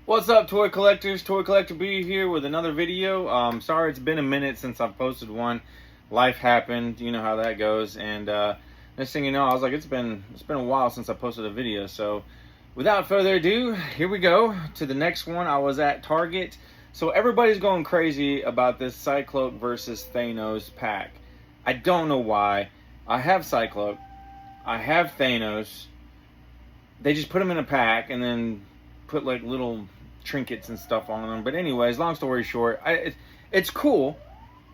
What's up, toy collectors? Toy Collector B here with another video. Sorry it's been a minute since I've posted one. Life happened, you know how that goes. And next thing you know, I was like, it's been a while since I posted a video. So without further ado, here we go to the next one. I was at Target. So everybody's going crazy about this Cyclope versus Thanos pack. I don't know why. I have Cyclope. I have Thanos. They just put them in a pack and then put like little trinkets and stuff on them. But anyways, long story short, it's cool,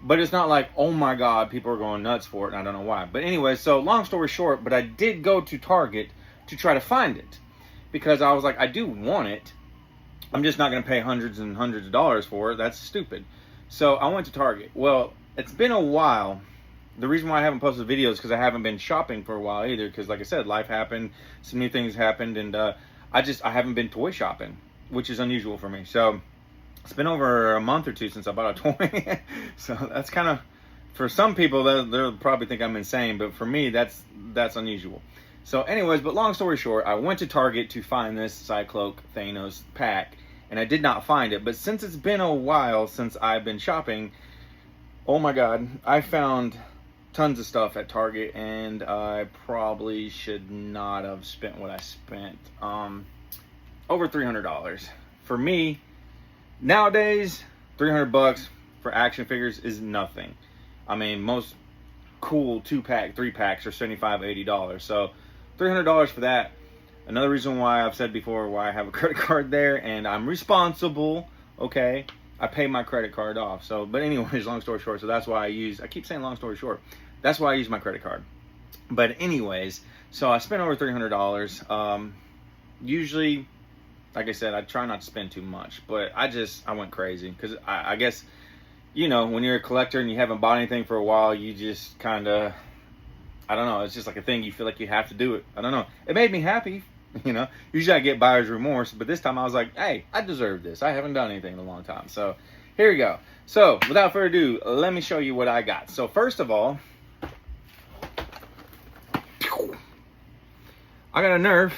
but it's not like, oh my god, people are going nuts for it, and I don't know why. But anyways, so long story short, but I did go to Target to try to find it because I was like, I do want it. I'm just not going to pay hundreds and hundreds of dollars for it. That's stupid. So I went to Target. Well, it's been a while. The reason why I haven't posted videos is because I haven't been shopping for a while either, because like I said, life happened, some new things happened, and I haven't been toy shopping, which is unusual for me. So it's been over a month or two since I bought a toy. So that's kind of, for some people, they'll probably think I'm insane, but for me, that's unusual. So anyways, but long story short, I went to Target to find this Cyclope Thanos pack, and I did not find it. But since it's been a while since I've been shopping, oh my god, I found tons of stuff at Target, and I probably should not have spent what I spent. Over $300. For me, nowadays, $300 for action figures is nothing. I mean, most cool 2-pack, 3-packs are $75, $80. So $300 for that. Another reason why I've said before why I have a credit card there, and I'm responsible, okay? I pay my credit card off. So, but anyways, long story short, so that's why I keep saying long story short. That's why I use my credit card. But anyways, so I spent over $300. Usually, like I said, I try not to spend too much, but I went crazy because I guess, you know, when you're a collector and you haven't bought anything for a while, you just kind of, I don't know, it's just like a thing. You feel like you have to do it. I don't know. It made me happy, you know. Usually I get buyer's remorse, but this time I was like, hey, I deserve this. I haven't done anything in a long time. So here we go. So without further ado, let me show you what I got. So first of all, I got a Nerf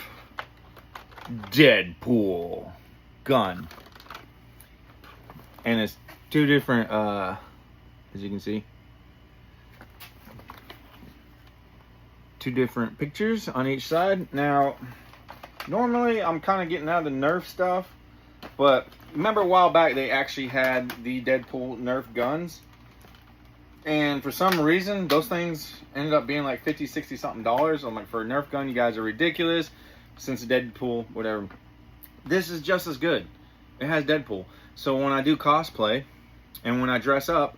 Deadpool gun, and it's two different as you can see, two different pictures on each side. Now normally I'm kind of getting out of the Nerf stuff, but remember a while back they actually had the Deadpool Nerf guns, and for some reason those things ended up being like 50, 60 something dollars. I'm like, for a Nerf gun, you guys are ridiculous. Since Deadpool, whatever, this is just as good. It has Deadpool. So when I do cosplay and when I dress up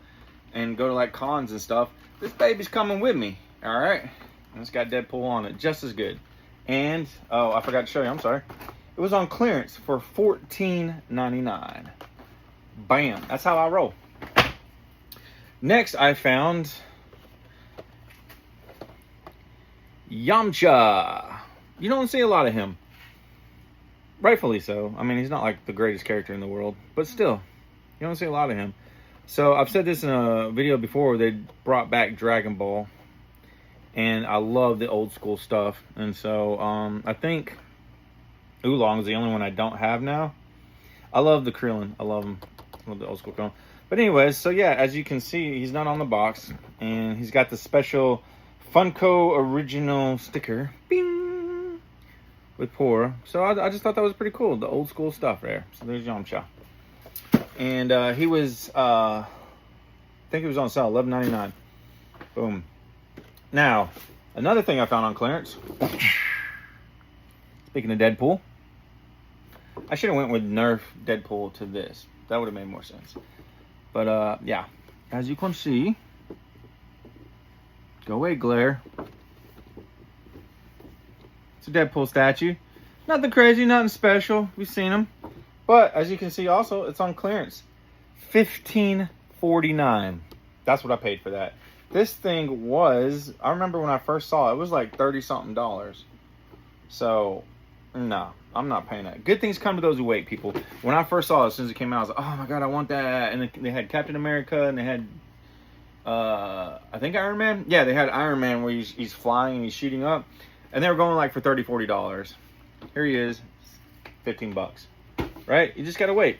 and go to like cons and stuff, this baby's coming with me. All right, and it's got Deadpool on it, just as good. And oh, I forgot to show you, I'm sorry, it was on clearance for $14.99. Bam, that's how I roll. Next, I found Yamcha. You don't see a lot of him. Rightfully so. I mean, he's not like the greatest character in the world, but still, you don't see a lot of him. So I've said this in a video before, they brought back Dragon Ball, and I love the old school stuff. And so I think Oolong is the only one I don't have now. I love the Krillin. I love him. I love the old school Krillin. But anyways, so yeah, as you can see, he's not on the box, and he's got the special Funko original sticker. Bing! With Pora. So I just thought that was pretty cool, the old school stuff there. So there's Yamcha. And he was, I think he was on sale, $11.99. Boom. Now, another thing I found on clearance. Speaking of Deadpool, I should have went with Nerf Deadpool to this. That would have made more sense. But yeah, as you can see, go away, glare. It's a Deadpool statue. Nothing crazy, nothing special. We've seen them. But as you can see also, it's on clearance. $15.49. That's what I paid for that. This thing was, I remember when I first saw it, it was like 30-something dollars. So, no, I'm not paying that. Good things come to those who wait, people. When I first saw it, as soon as it came out, I was like, oh my god, I want that. And they had Captain America, and they had, I think Iron Man? Yeah, they had Iron Man where he's flying and he's shooting up. And they were going like for $30, $40. Here he is, 15 bucks. right? You just gotta wait.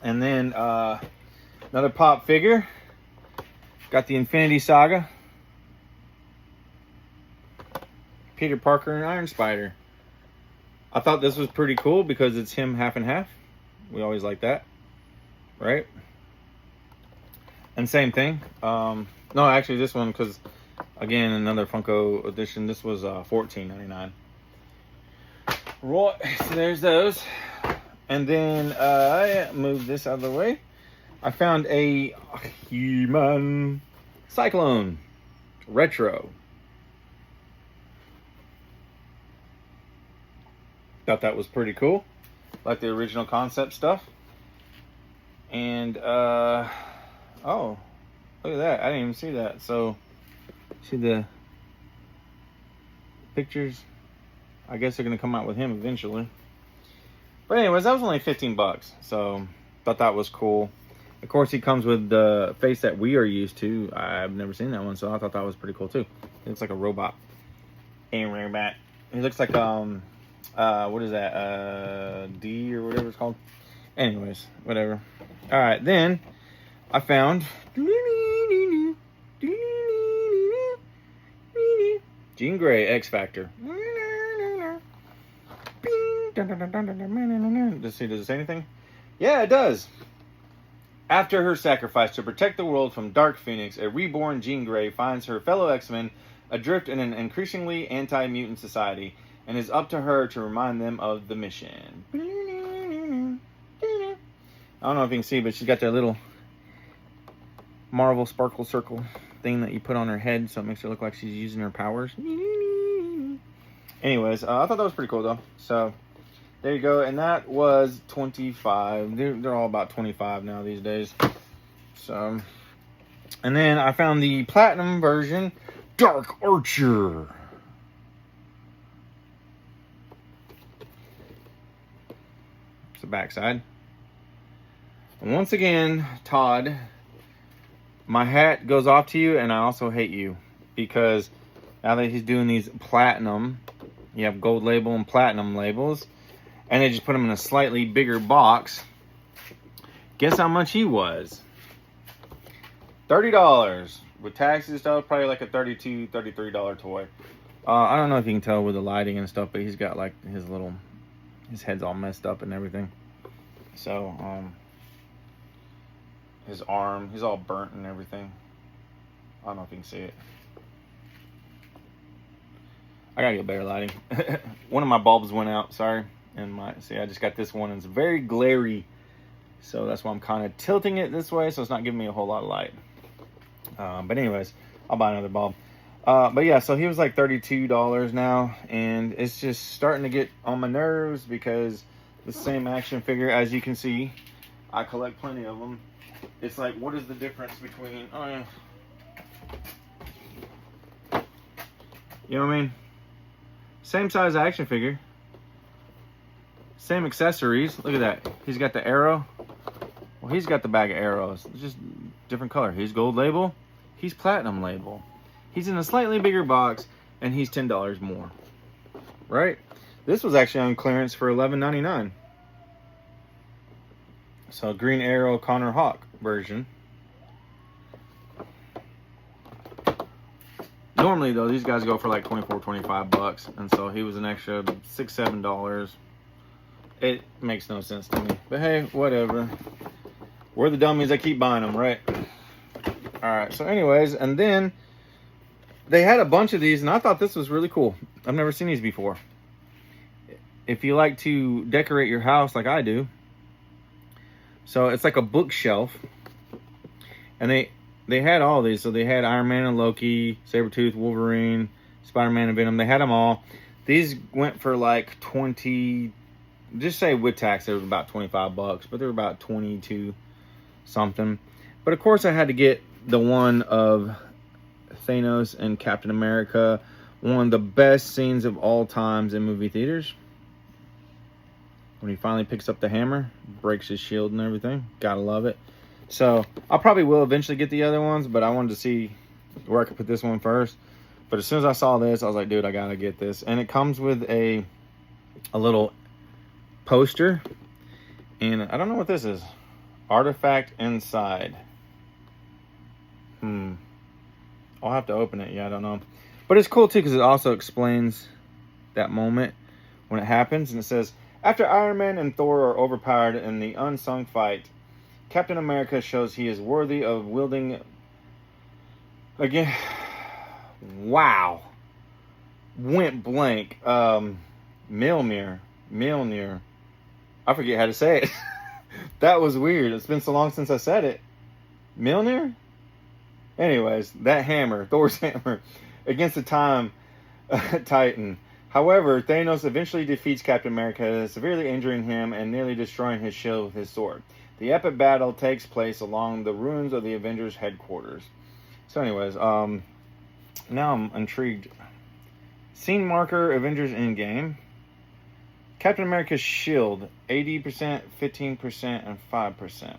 And then another pop figure. Got the Infinity Saga. Peter Parker and Iron Spider. I thought this was pretty cool because it's him half and half. We always like that, right? And same thing. No, actually this one, because again, another Funko edition. This was $14.99. Right, so there's those. And then I moved this out of the way. I found a He-Man Cyclone Retro. Thought that was pretty cool. Like the original concept stuff. And, oh, look at that. I didn't even see that. So, see the pictures? I guess they're going to come out with him eventually. But anyways, that was only 15 bucks. So, thought that was cool. Of course, he comes with the face that we are used to. I've never seen that one, so I thought that was pretty cool too. He looks like a robot. A robot. He looks like, what is that? D or whatever it's called. Anyways, whatever. All right, then I found Jean Grey X Factor. Does it say anything? Yeah, it does. After her sacrifice to protect the world from Dark Phoenix, a reborn Jean Grey finds her fellow X-Men adrift in an increasingly anti-mutant society, and is up to her to remind them of the mission. I don't know if you can see, but she's got that little Marvel sparkle circle thing that you put on her head, so it makes her look like she's using her powers. Anyways, I thought that was pretty cool, though. So, there you go. And that was $25. They're all about $25 now these days. So, and then I found the platinum version, Dark Archer. It's the backside. And once again, Todd, my hat goes off to you, and I also hate you. Because now that he's doing these platinum, you have gold label and platinum labels, and they just put them in a slightly bigger box. Guess how much he was? $30. With taxes and stuff, probably like a $32, $33 toy. I don't know if you can tell with the lighting and stuff, but he's got like his head's all messed up and everything. So, his arm, he's all burnt and everything. I don't know if you can see it. I gotta get better lighting. One of my bulbs went out, sorry. And see, I just got this one, and it's very glary. So that's why I'm kind of tilting it this way, so it's not giving me a whole lot of light. But anyways, I'll buy another bulb. But yeah, so he was like $32 now, and it's just starting to get on my nerves because the same action figure, as you can see, I collect plenty of them. It's like, what is the difference between, you know what I mean? Same size action figure. Same accessories. Look at that. He's got the arrow. Well, he's got the bag of arrows. It's just different color. He's gold label. He's platinum label. He's in a slightly bigger box, and he's $10 more. Right? This was actually on clearance for $11.99. So, Green Arrow Connor Hawk version. Normally, though, these guys go for like $24, $25, and so he was an extra $6, $7. It makes no sense to me. But hey, whatever. We're the dummies that keep buying them, right? Alright, so anyways, and then they had a bunch of these, and I thought this was really cool. I've never seen these before. If you like to decorate your house like I do, so it's like a bookshelf, and they had all these. So they had Iron Man and Loki, Sabretooth, Wolverine, Spider-Man and Venom. They had them all. These went for like 20, just say with tax, it was about $25, but they were about 22 something. But of course I had to get the one of Thanos and Captain America, one of the best scenes of all times in movie theaters. When he finally picks up the hammer, breaks his shield and everything. Gotta love it. So, I probably will eventually get the other ones, but I wanted to see where I could put this one first. But as soon as I saw this, I was like, dude, I gotta get this. And it comes with a little poster. And I don't know what this is. Artifact inside. I'll have to open it. Yeah, I don't know. But it's cool too because it also explains that moment when it happens. And it says, after Iron Man and Thor are overpowered in the unsung fight, Captain America shows he is worthy of wielding... Again... Wow. Went blank. Mjolnir. I forget how to say it. That was weird. It's been so long since I said it. Mjolnir? Anyways, that hammer, Thor's hammer, against the Titan. However, Thanos eventually defeats Captain America, severely injuring him and nearly destroying his shield with his sword. The epic battle takes place along the ruins of the Avengers headquarters. So anyways, now I'm intrigued. Scene marker, Avengers Endgame. Captain America's shield, 80%, 15%, and 5%.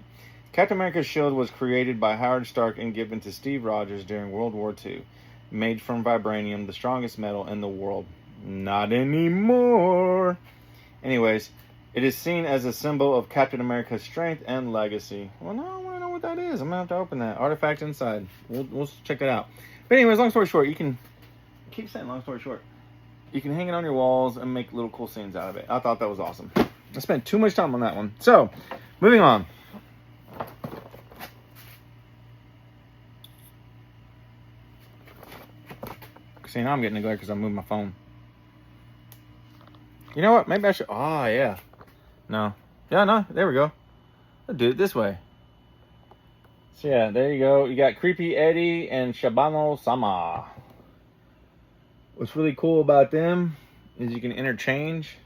Captain America's shield was created by Howard Stark and given to Steve Rogers during World War II. Made from vibranium, the strongest metal in the world. Not anymore. Anyways, it is seen as a symbol of Captain America's strength and legacy. Well, now I want to know what that is. I'm going to have to open that. Artifact inside. We'll check it out. But anyways, long story short, you can... I keep saying long story short. You can hang it on your walls and make little cool scenes out of it. I thought that was awesome. I spent too much time on that one. So, moving on. See, now I'm getting a glare because I'm moving my phone. You know what? Maybe I should... Oh, yeah. No. Yeah, no. There we go. I'll do it this way. So, yeah, there you go. You got Creepy Eddie and Shabano Sama. What's really cool about them is you can interchange.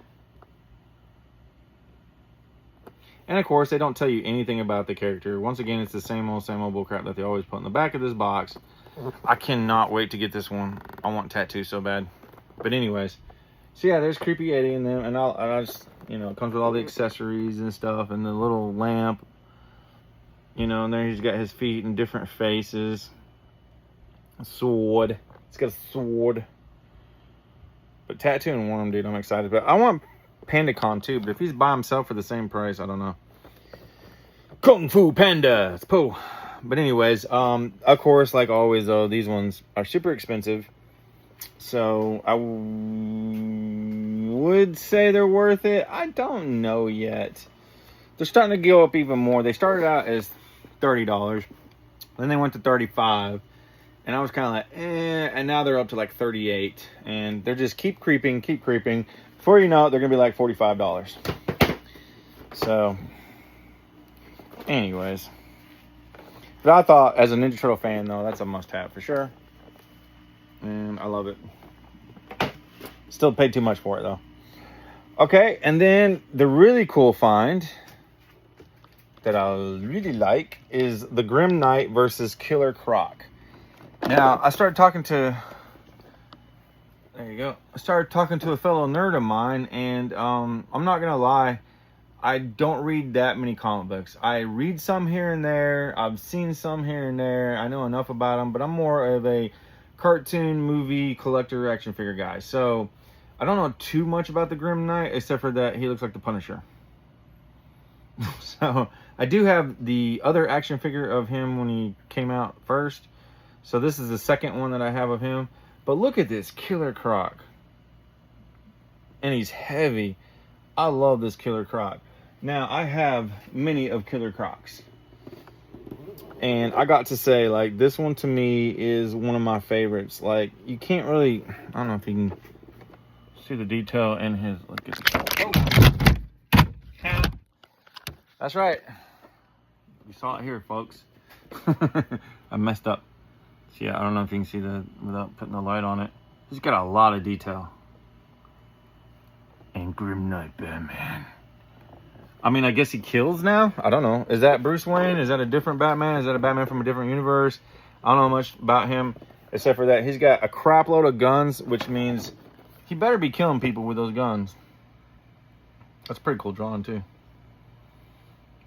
And, of course, they don't tell you anything about the character. Once again, it's the same old bullcrap that they always put in the back of this box. I cannot wait to get this one. I want tattoos so bad. But anyways. So yeah, there's Creepy Eddie in them. And I just, you know, it comes with all the accessories and stuff. And the little lamp. You know, and there he's got his feet in different faces. A sword. It's got a sword. But tattooing Worm, dude, I'm excited. But I want PandaCon too. But if he's by himself for the same price, I don't know. Kung Fu Panda. It's Pooh. But anyways, of course, like always, though, these ones are super expensive. So I would say they're worth it. I don't know yet. They're starting to go up even more. They started out as $30. Then they went to $35. And I was kind of like, eh. And now they're up to like $38. And they're just keep creeping. Before you know it, they're going to be like $45. So, anyways. But I thought, as a Ninja Turtle fan, though, that's a must-have for sure. And I love it. Still paid too much for it, though. Okay, and then the really cool find that I really like is the Grim Knight versus Killer Croc. Now, I started talking to... There you go. I started talking to a fellow nerd of mine, and I'm not going to lie. I don't read that many comic books. I read some here and there. I've seen some here and there. I know enough about them, but I'm more of a cartoon, movie, collector, action figure guy. So, I don't know too much about the Grim Knight, except for that he looks like the Punisher. So, I do have the other action figure of him when he came out first. So, this is the second one that I have of him. But look at this Killer Croc. And he's heavy. I love this Killer Croc. Now, I have many of Killer Crocs. And I got to say, like, this one to me is one of my favorites. Like, you can't really... I don't know if you can see the detail in his... Look at oh. That's right. You saw it here, folks. I messed up. So, yeah, I don't know if you can see that without putting the light on it. He's got a lot of detail. And Grim Knight Batman. I mean, I guess he kills now? I don't know. Is that Bruce Wayne? Is that a different Batman? Is that a Batman from a different universe? I don't know much about him, except for that he's got a crap load of guns, which means he better be killing people with those guns. That's pretty cool drawing, too.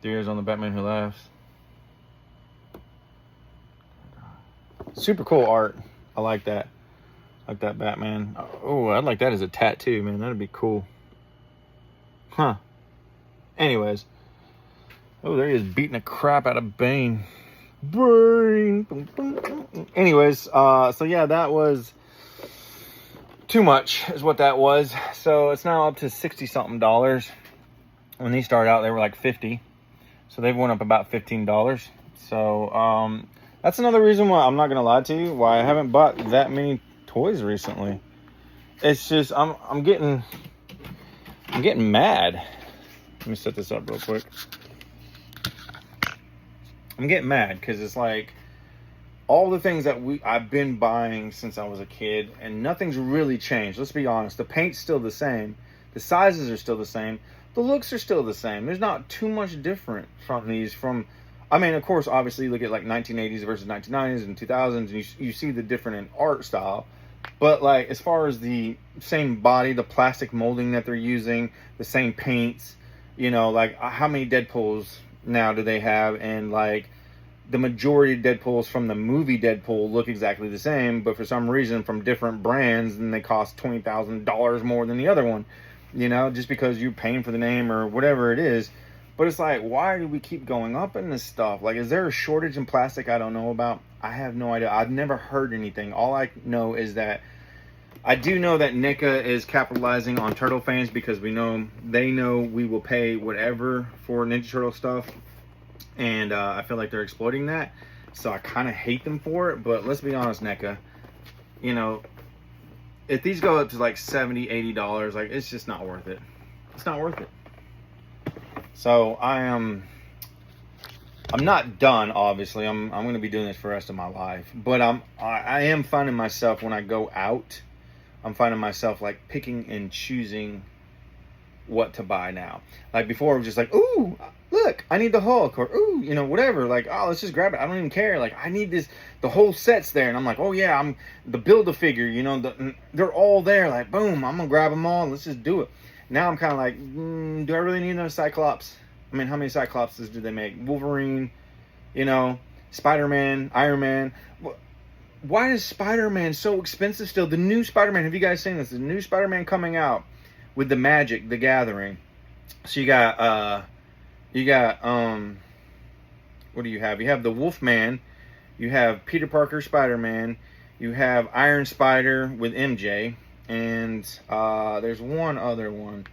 The ears on the Batman Who Laughs. Super cool art. I like that. Like that Batman. Oh, I'd like that as a tattoo, man. That'd be cool. Huh. Anyways, Oh, there he is beating the crap out of Bane. Bane. Anyways, so yeah, that was too much is what that was. So it's now up to $60-something. When these started out, they were like 50. So they've went up about $15. So that's another reason why, I'm not gonna lie to you, why I haven't bought that many toys recently. It's just I'm getting mad. Let me set this up real quick. I'm getting mad because it's like all the things that I've been buying since I was a kid, and nothing's really changed. Let's be honest. The paint's still the same. The sizes are still the same. The looks are still the same. There's not too much different from these. I mean, of course, obviously, you look at like 1980s versus 1990s and 2000s, and you see the different in art style. But like, as far as the same body, the plastic molding that they're using, the same paints, you know, like how many Deadpools now do they have? And like, the majority of Deadpools from the movie Deadpool look exactly the same, but for some reason from different brands, and they cost $20,000 more than the other one, you know, just because you're paying for the name or whatever it is. But it's like, why do we keep going up in this stuff? Like, is there a shortage in plastic I don't know about? I have no idea. I've never heard anything. All I know is that I do know that NECA is capitalizing on Turtle fans, because they know we will pay whatever for Ninja Turtle stuff. And I feel like they're exploiting that. So I kind of hate them for it. But let's be honest, NECA, you know, if these go up to like $70, $80, like, it's just not worth it. It's not worth it. So I'm not done, obviously. I'm going to be doing this for the rest of my life. But I am finding myself, when I go out, I'm finding myself like picking and choosing what to buy now. Like before, it was just like, ooh, look, I need the Hulk, or ooh, you know, whatever. Like, oh, let's just grab it. I don't even care. Like, I need this. The whole set's there, and I'm like, oh yeah, I'm the Build-A-Figure. You know, they're all there. Like, boom, I'm gonna grab them all. Let's just do it. Now I'm kind of like, do I really need another Cyclops? I mean, how many Cyclopses do they make? Wolverine, you know, Spider-Man, Iron Man. Why is Spider-Man so expensive still? The new Spider-Man, have you guys seen this? The new Spider-Man coming out with the Magic, the Gathering. So you got what do you have? You have the Wolfman, you have Peter Parker Spider-Man, you have Iron Spider with MJ, and there's one other one.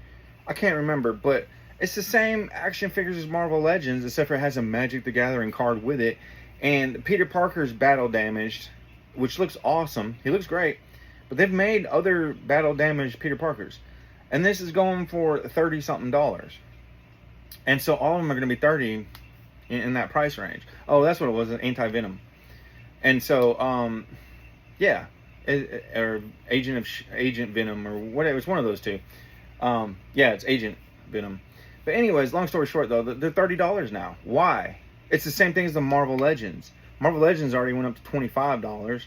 I can't remember, but it's the same action figures as Marvel Legends, except for it has a Magic the Gathering card with it. And Peter Parker's battle damaged, which looks awesome. He looks great. But they've made other battle damaged Peter Parkers. And this is going for $30-something. And so all of them are going to be 30 in that price range. Oh, that's what it was, an anti-venom. And so, yeah. Or Agent Venom, or whatever. It's one of those two. Yeah, it's Agent Venom. But anyways, long story short, though, they're $30 now. Why? It's the same thing as the Marvel Legends. Marvel Legends already went up to $25.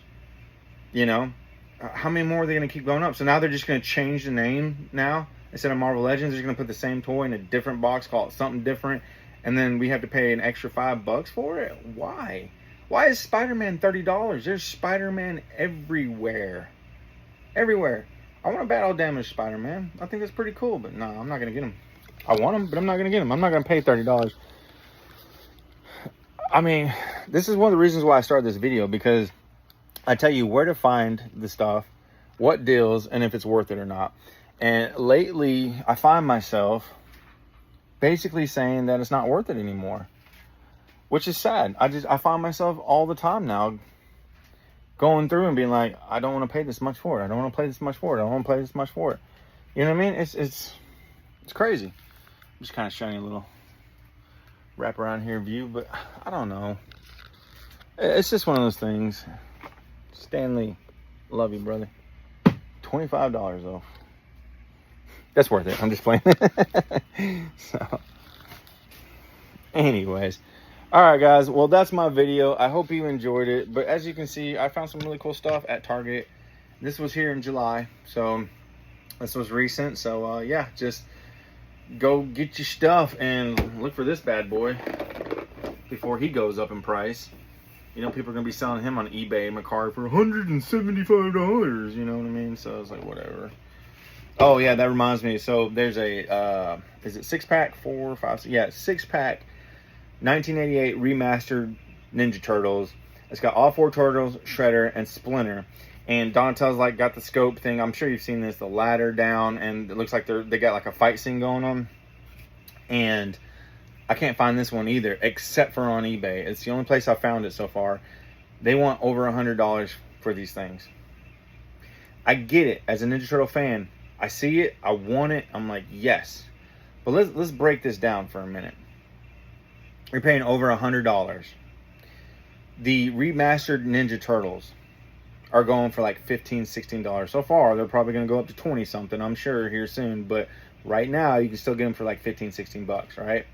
You know? How many more are they going to keep going up? So now they're just going to change the name now. Instead of Marvel Legends, they're just going to put the same toy in a different box, call it something different. And then we have to pay an extra $5 for it? Why? Why is Spider-Man $30? There's Spider-Man everywhere. Everywhere. I want a battle damage Spider-Man. I think that's pretty cool, but no, I'm not going to get him. I want him, but I'm not going to get him. I'm not going to pay $30. I mean, this is one of the reasons why I started this video, because I tell you where to find the stuff, what deals, and if it's worth it or not. And lately, I find myself basically saying that it's not worth it anymore, which is sad. I find myself all the time now going through and being like, I don't want to pay this much for it. I don't want to pay this much for it. I don't want to pay this much for it. You know what I mean? It's crazy. I'm just kind of showing you a little wrap around here view, but I don't know. It's just one of those things. Stanley, love you, brother. $25 though. That's worth it. I'm just playing. So, anyways, all right, guys. Well, that's my video. I hope you enjoyed it. But as you can see, I found some really cool stuff at Target. This was here in July, so this was recent. So yeah, just go get your stuff and look for this bad boy before he goes up in price. You know, people are gonna be selling him on eBay, Macari, for $175. You know what I mean? So it's like, whatever. Oh yeah, that reminds me. So there's a is it 6-pack, 4, 5? Yeah, 6-pack 1988 remastered Ninja Turtles. It's got all 4 Turtles, Shredder, and Splinter. And Donatello's like got the scope thing. I'm sure you've seen this, the ladder down, and it looks like they got like a fight scene going on. And I can't find this one either, except for on eBay. It's the only place I found it so far. They want over $100 for these things. I get it. As a Ninja Turtle fan, I see it, I want it, I'm like, yes. But let's break this down for a minute. You're paying over $100. The remastered Ninja Turtles are going for like $15, $16. So far, they're probably going to go up to 20 something, I'm sure, here soon. But right now, you can still get them for like 15, 16 bucks, right?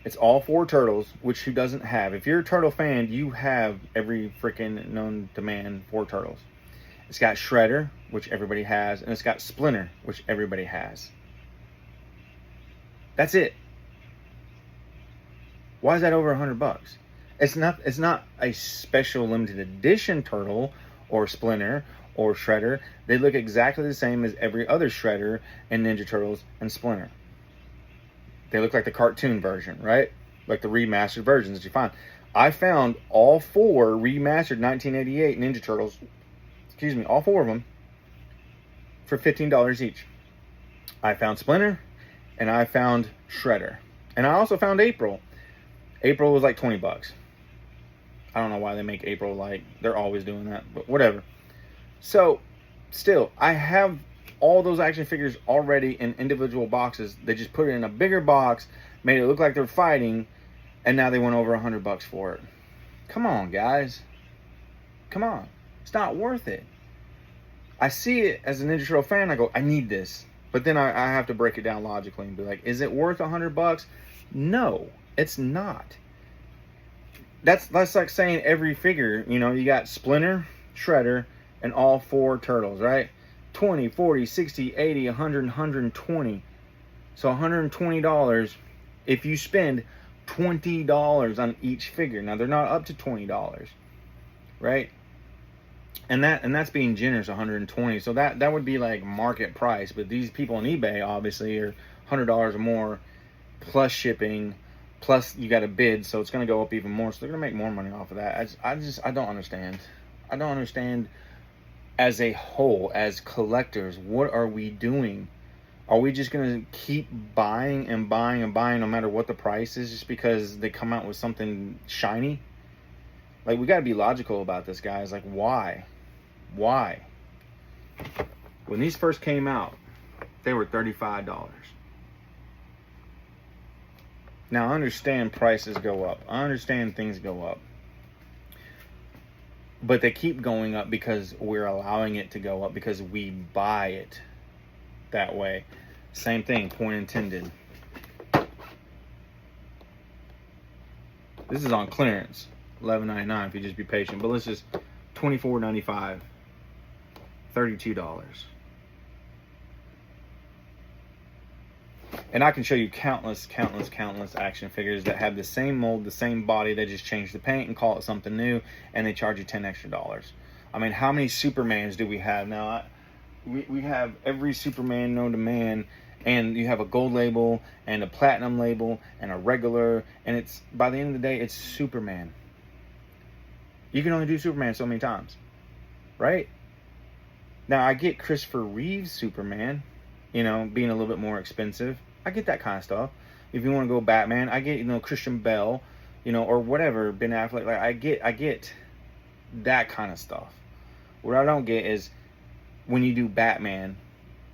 It's all 4 Turtles, which who doesn't have? If you're a Turtle fan, you have every freaking known to man 4 Turtles. It's got Shredder, which everybody has, and it's got Splinter, which everybody has. That's it. Why is that over $100? It's not a special limited edition Turtle or Splinter or Shredder. They look exactly the same as every other Shredder and Ninja Turtles and Splinter. They look like the cartoon version, right? Like the remastered versions that you find. I found all 4 remastered 1988 Ninja Turtles, excuse me, all 4 of them, for $15 each. I found Splinter, and I found Shredder. And I also found April. April was like 20 bucks. I don't know why they make April like, they're always doing that, but whatever. So, still, I have all those action figures already in individual boxes. They just put it in a bigger box, made it look like they're fighting, and now they went over $100 for it. Come on, guys. Come on. It's not worth it. I see it as a Ninja Turtle fan. I go, I need this. But then I have to break it down logically and be like, is it worth $100? No, it's not. That's like saying every figure, you know, you got Splinter, Shredder, and all 4 Turtles, right? 20, 40, 60, 80, 100, 120. So $120 if you spend $20 on each figure. Now, they're not up to $20, right? And that's being generous, $120. So that would be like market price. But these people on eBay obviously are $100 or more, plus shipping, plus you got to bid, so it's going to go up even more. So they're going to make more money off of that. I don't understand. I don't understand. As a whole, as collectors, what are we doing? Are we just going to keep buying and buying and buying no matter what the price is, just because they come out with something shiny? Like, we got to be logical about this, guys. Like, why? When these first came out, they were $35. Now, I understand prices go up. I understand things go up. But they keep going up because we're allowing it to go up, because we buy it that way. Same thing, point intended. This is on clearance, $11.99 if you just be patient. But let's just $24.95, $32. And I can show you countless action figures that have the same mold, the same body. They just change the paint and call it something new, and they charge you $10 extra. I mean, how many Supermans do we have now? We have every Superman known to man, and you have a gold label and a platinum label and a regular, and it's, by the end of the day, it's Superman. You can only do Superman so many times, right? Now, I get Christopher Reeve's Superman, you know, being a little bit more expensive. I get that kind of stuff. If you want to go Batman, I get, you know, Christian Bale, you know, or whatever, Ben Affleck. Like, I get that kind of stuff. What I don't get is when you do Batman,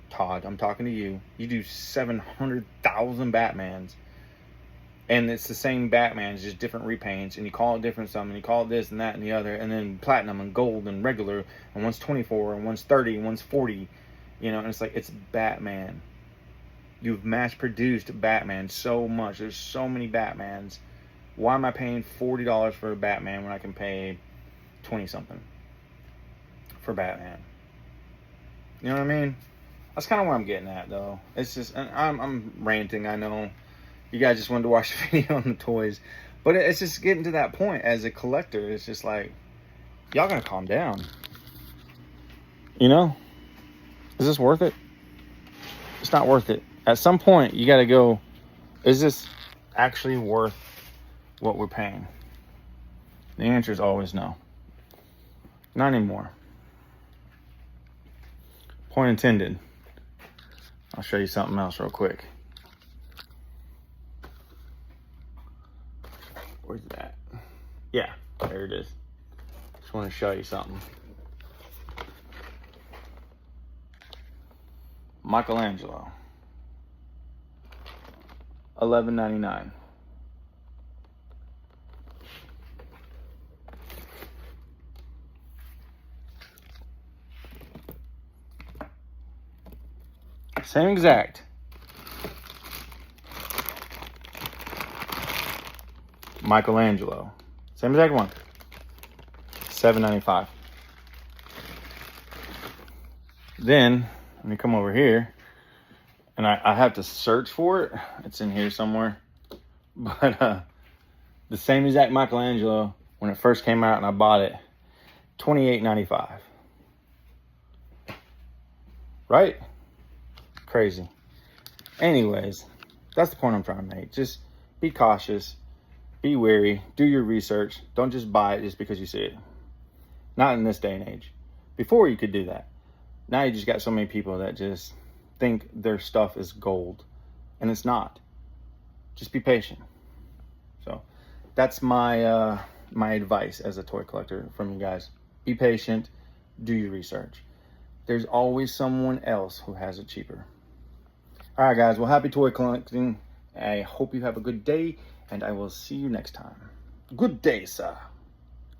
Todd, I'm talking to you. You do 700,000 Batmans, and it's the same Batman, just different repaints, and you call it different something. You call it this and that and the other, and then platinum and gold and regular, and one's 24 and one's 30 and one's 40. You know, and it's like, it's Batman. You've mass-produced Batman so much. There's so many Batmans. Why am I paying $40 for a Batman when I can pay 20-something for Batman? You know what I mean? That's kind of where I'm getting at, though. It's just, and I'm ranting, I know. You guys just wanted to watch the video on the toys. But it's just getting to that point as a collector. It's just like, y'all gotta calm down. You know? Is this worth it? It's not worth it. At some point, you got to go, is this actually worth what we're paying? The answer is always no. Not anymore. Point intended. I'll show you something else real quick. Where's that? Yeah, there it is. Just want to show you something. Michelangelo. $11.99. Same exact. Michelangelo. Same exact one. $7.95. Then, let me come over here. And I have to search for it. It's in here somewhere. But the same exact Michelangelo, when it first came out and I bought it, $28.95. Right? Crazy. Anyways, that's the point I'm trying to make. Just be cautious, be wary, do your research. Don't just buy it just because you see it. Not in this day and age. Before you could do that. Now you just got so many people that just think their stuff is gold, and it's not. Just be patient. So that's my my advice as a toy collector from you guys. Be patient, do your research. There's always someone else who has it cheaper. All right, guys. Well, happy toy collecting. I hope you have a good day, and I will see you next time. Good day, sir.